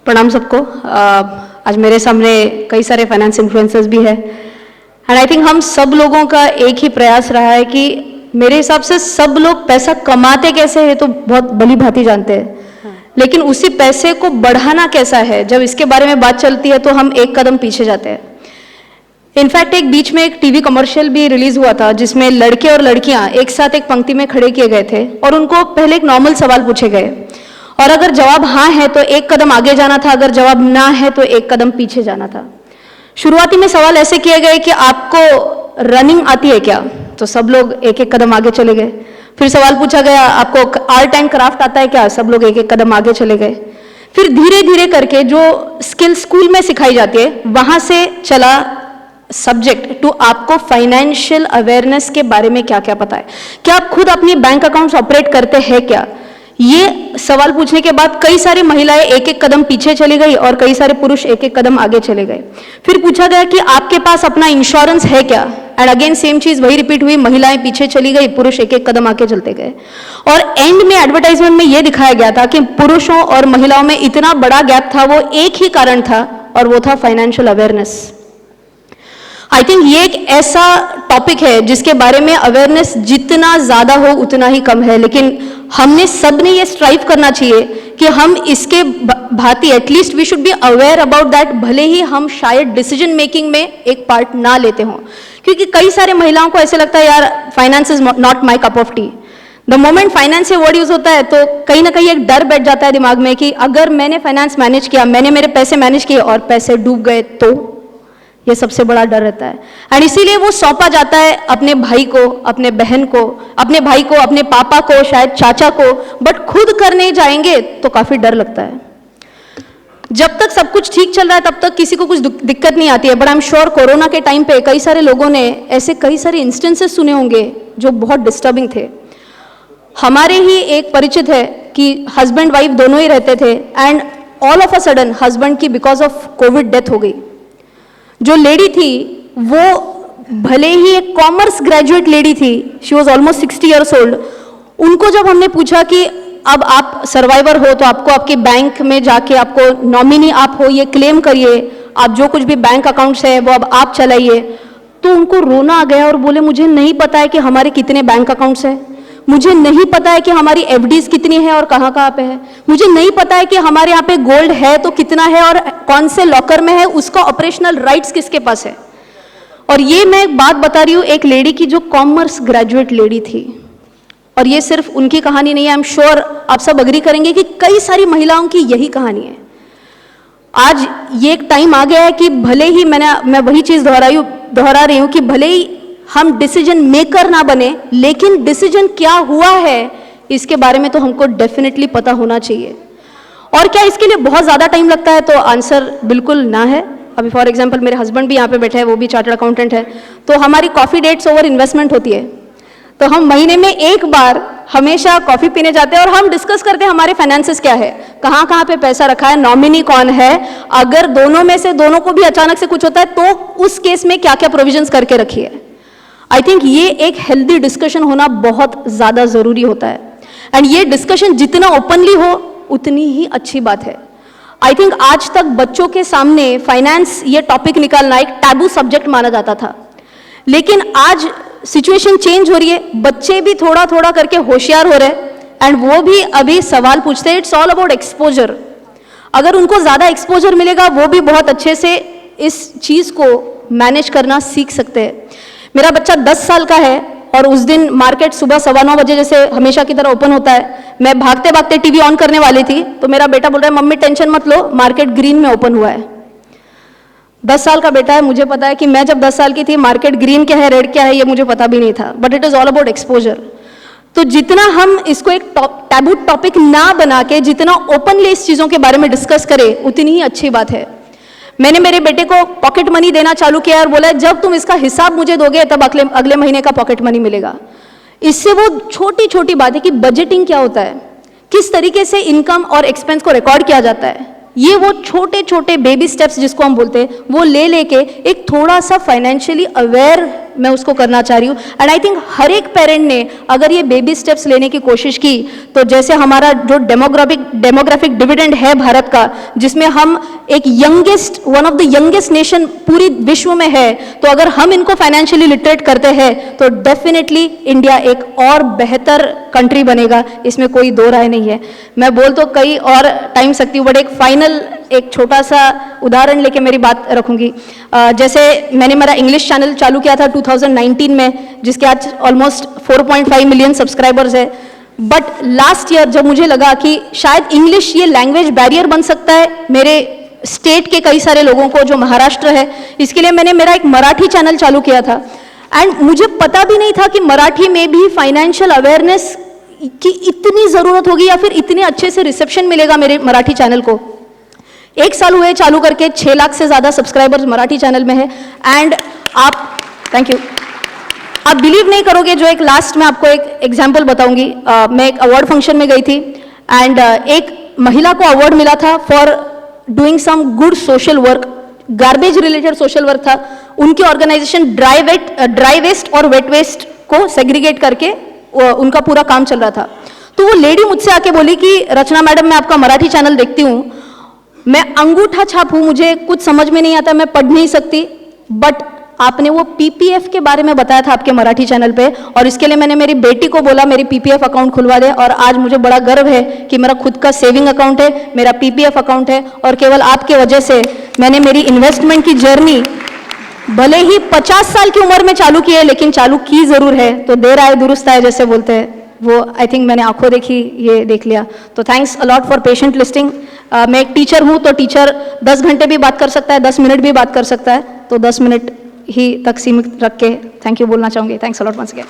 प्रणाम सबको। आज मेरे सामने कई सारे फाइनेंस इन्फ्लुएंसर्स भी है एंड आई थिंक हम सब लोगों का एक ही प्रयास रहा है कि मेरे हिसाब से सब लोग पैसा कमाते कैसे है तो बहुत भली भांति जानते हैं, लेकिन उसी पैसे को बढ़ाना कैसा है जब इसके बारे में बात चलती है तो हम एक कदम पीछे जाते हैं। इनफैक्ट एक बीच में एक टीवी कमर्शियल भी रिलीज हुआ था जिसमें लड़के और लड़कियां एक साथ एक पंक्ति में खड़े किए गए थे और उनको पहले एक नॉर्मल सवाल पूछे गए और अगर जवाब हाँ है तो एक कदम आगे जाना था, अगर जवाब ना है तो एक कदम पीछे जाना था। शुरुआती में सवाल ऐसे किए गए कि आपको रनिंग आती है क्या, तो सब लोग एक एक कदम आगे चले गए। फिर सवाल पूछा गया आपको आर्ट एंड क्राफ्ट आता है क्या, सब लोग एक एक कदम आगे चले गए। फिर धीरे धीरे करके जो स्किल स्कूल में सिखाई जाती है वहां से चला सब्जेक्ट टू आपको फाइनेंशियल अवेयरनेस के बारे में क्या क्या पता है, क्या आप खुद अपनी बैंक अकाउंट्स ऑपरेट करते हैं क्या। ये सवाल पूछने के बाद कई सारी महिलाएं एक एक कदम पीछे चली गई और कई सारे पुरुष एक एक कदम आगे चले गए। फिर पूछा गया कि आपके पास अपना इंश्योरेंस है क्या, एंड अगेन सेम चीज वही रिपीट हुई, महिलाएं पीछे चली गई, पुरुष एक एक कदम आगे चलते गए। और एंड में एडवर्टाइजमेंट में यह दिखाया गया था कि पुरुषों और महिलाओं में इतना बड़ा गैप था, वो एक ही कारण था और वो था फाइनेंशियल अवेयरनेस। आई थिंक ये एक ऐसा टॉपिक है जिसके बारे में अवेयरनेस जितना ज्यादा हो उतना ही कम है, लेकिन हमने सब ने ये स्ट्राइव करना चाहिए कि हम इसके भांति at least we should be aware about that, भले ही हम शायद डिसीजन मेकिंग में एक पार्ट ना लेते हों। क्योंकि कई सारे महिलाओं को ऐसे लगता है यार finance is not my cup of T. The moment finance से वर्ड यूज होता है तो कहीं ना कहीं एक डर बैठ जाता है दिमाग में कि अगर मैंने फाइनेंस मैनेज किया, मैंने मेरे पैसे मैनेज किए और पैसे डूब गए तो, ये सबसे बड़ा डर रहता है। एंड इसीलिए वो सौंपा जाता है अपने भाई को, अपने बहन को, अपने भाई को, अपने पापा को, शायद चाचा को, बट खुद करने जाएंगे तो काफी डर लगता है। जब तक सब कुछ ठीक चल रहा है तब तक किसी को कुछ दिक्कत नहीं आती है, but I am sure corona के टाइम पे कई सारे लोगों ने ऐसे कई सारे इंस्टेंसेस सुने होंगे जो बहुत डिस्टर्बिंग थे। हमारे ही एक परिचित है कि हस्बैंड वाइफ दोनों ही रहते थे and all of a sudden husband की बिकॉज ऑफ कोविड डेथ हो गई। जो लेडी थी वो भले ही एक कॉमर्स ग्रेजुएट लेडी थी, she was almost 60 years old. उनको जब हमने पूछा कि अब आप सर्वाइवर हो तो आपको आपके बैंक में जाके आपको नॉमिनी आप हो ये क्लेम करिए, आप जो कुछ भी बैंक अकाउंट्स है वो अब आप चलाइए, तो उनको रोना आ गया और बोले मुझे नहीं पता है कि हमारे कितने बैंक अकाउंट्स हैं, मुझे नहीं पता है कि हमारी एफडीज कितनी है और कहाँ कहाँ पे है, मुझे नहीं पता है कि हमारे यहाँ पे गोल्ड है तो कितना है और कौन से लॉकर में है, उसका ऑपरेशनल राइट्स किसके पास है। और ये मैं एक बात बता रही हूँ एक लेडी की जो कॉमर्स ग्रेजुएट लेडी थी, और ये सिर्फ उनकी कहानी नहीं है, आई एम श्योर आप सब अग्री करेंगे कि कई सारी महिलाओं की यही कहानी है। आज ये एक टाइम आ गया है कि भले ही मैं वही चीज दोहरा रही हूँ कि भले ही हम डिसीजन मेकर ना बने, लेकिन डिसीजन क्या हुआ है इसके बारे में तो हमको डेफिनेटली पता होना चाहिए। और क्या इसके लिए बहुत ज़्यादा टाइम लगता है, तो आंसर बिल्कुल ना है। अभी फॉर एग्जांपल मेरे हस्बैंड भी यहाँ पे बैठे हैं, वो भी चार्टर्ड अकाउंटेंट है, तो हमारी कॉफ़ी डेट्स ओवर इन्वेस्टमेंट होती है, तो हम महीने में एक बार हमेशा कॉफ़ी पीने जाते हैं और हम डिस्कस करते हैं हमारे फाइनेंसेस क्या है, कहाँ कहाँ पे पैसा रखा है, नॉमिनी कौन है, अगर दोनों में से दोनों को भी अचानक से कुछ होता है तो उस केस में क्या क्या प्रोविजंस करके रखिए। आई थिंक ये एक हेल्दी डिस्कशन होना बहुत ज़्यादा ज़रूरी होता है, एंड ये डिस्कशन जितना ओपनली हो उतनी ही अच्छी बात है। आई थिंक आज तक बच्चों के सामने फाइनेंस ये टॉपिक निकालना एक टैबू सब्जेक्ट माना जाता था, लेकिन आज सिचुएशन चेंज हो रही है, बच्चे भी थोड़ा थोड़ा करके होशियार हो रहे हैं एंड वो भी अभी सवाल पूछते हैं। It's all about exposure. अगर उनको ज़्यादा एक्सपोजर मिलेगा वो भी बहुत अच्छे से इस चीज़ को मैनेज करना सीख सकते हैं। मेरा बच्चा 10 साल का है और उस दिन मार्केट सुबह 9:15 बजे जैसे हमेशा की तरह ओपन होता है, मैं भागते भागते टीवी ऑन करने वाली थी तो मेरा बेटा बोल रहा है मम्मी टेंशन मत लो, मार्केट ग्रीन में ओपन हुआ है। 10 साल का बेटा है, मुझे पता है कि मैं जब 10 साल की थी मार्केट ग्रीन क्या है रेड क्या है ये मुझे पता भी नहीं था, but it is all about exposure. तो जितना हम इसको एक टैबू टॉपिक ना बना के जितना ओपनली इस चीज़ों के बारे में डिस्कस करें उतनी ही अच्छी बात है। मैंने मेरे बेटे को पॉकेट मनी देना चालू किया और बोला जब तुम इसका हिसाब मुझे दोगे तब अगले महीने का पॉकेट मनी मिलेगा। इससे वो छोटी छोटी बात है कि बजटिंग क्या होता है, किस तरीके से इनकम और एक्सपेंस को रिकॉर्ड किया जाता है, ये वो छोटे छोटे बेबी स्टेप्स जिसको हम बोलते हैं वो ले लेके एक थोड़ा सा फाइनेंशियली अवेयर मैं उसको करना चाह रही हूँ। एंड आई थिंक हर एक पेरेंट ने अगर ये बेबी स्टेप्स लेने की कोशिश की, तो जैसे हमारा जो डेमोग्राफिक डिविडेंड है भारत का, जिसमें हम एक youngest, one of the youngest nation पूरी विश्व में है, तो अगर हम इनको फाइनेंशियली लिटरेट करते हैं तो डेफिनेटली इंडिया एक और बेहतर कंट्री बनेगा, इसमें कोई दो राय नहीं है। मैं बोल तो कई और टाइम सकती हूँ, बट एक फाइनल एक छोटा सा उदाहरण लेके मेरी बात रखूंगी। जैसे मैंने मेरा इंग्लिश चैनल चालू किया था 2019 में, जिसके आज ऑलमोस्ट 4.5 मिलियन सब्सक्राइबर्स है। बट लास्ट ईयर जब मुझे लगा कि शायद इंग्लिश ये लैंग्वेज बैरियर बन सकता है मेरे स्टेट के कई सारे लोगों को, जो महाराष्ट्र है, इसके लिए मैंने मेरा एक मराठी चैनल चालू किया था। एंड मुझे पता भी नहीं था कि मराठी में भी फाइनेंशियल अवेयरनेस की इतनी ज़रूरत होगी या फिर इतने अच्छे से रिसेप्शन मिलेगा मेरे मराठी चैनल को। 1 साल हुए चालू करके, 6 लाख से ज़्यादा सब्सक्राइबर्स मराठी चैनल में है। एंड आप, थैंक यू, आप बिलीव नहीं करोगे, जो एक लास्ट में आपको एक एग्जाम्पल बताऊंगी। मैं एक अवार्ड फंक्शन में गई थी एंड एक महिला को अवार्ड मिला था for doing some good social work, garbage related social work था। उनकी ऑर्गेनाइजेशन ड्राई वेस्ट और वेट वेस्ट को सेग्रीगेट करके उनका पूरा काम चल रहा था। तो वो लेडी मुझसे आके बोली कि रचना मैडम, मैं आपका मराठी चैनल देखती हूँ, मैं अंगूठा छाप हूँ, मुझे कुछ समझ में नहीं आता, मैं पढ़ नहीं सकती, बट आपने वो पीपीएफ के बारे में बताया था आपके मराठी चैनल पे, और इसके लिए मैंने मेरी बेटी को बोला मेरी पीपीएफ अकाउंट खुलवा दे। और आज मुझे बड़ा गर्व है कि मेरा खुद का सेविंग अकाउंट है, मेरा पीपीएफ अकाउंट है, और केवल आपके वजह से मैंने मेरी इन्वेस्टमेंट की जर्नी भले ही 50 साल की उम्र में चालू की है, लेकिन चालू की जरूर है। तो देर आए दुरुस्त आए जैसे बोलते हैं, वो आई थिंक मैंने आंखों देखी ये देख लिया। तो thanks a lot for patient listing. मैं एक टीचर हूँ, तो टीचर 10 घंटे भी बात कर सकता है, 10 मिनट भी बात कर सकता है, तो 10 मिनट ही तक सीमित रख के थैंक यू बोलना चाहूँगी। Thanks a lot once again.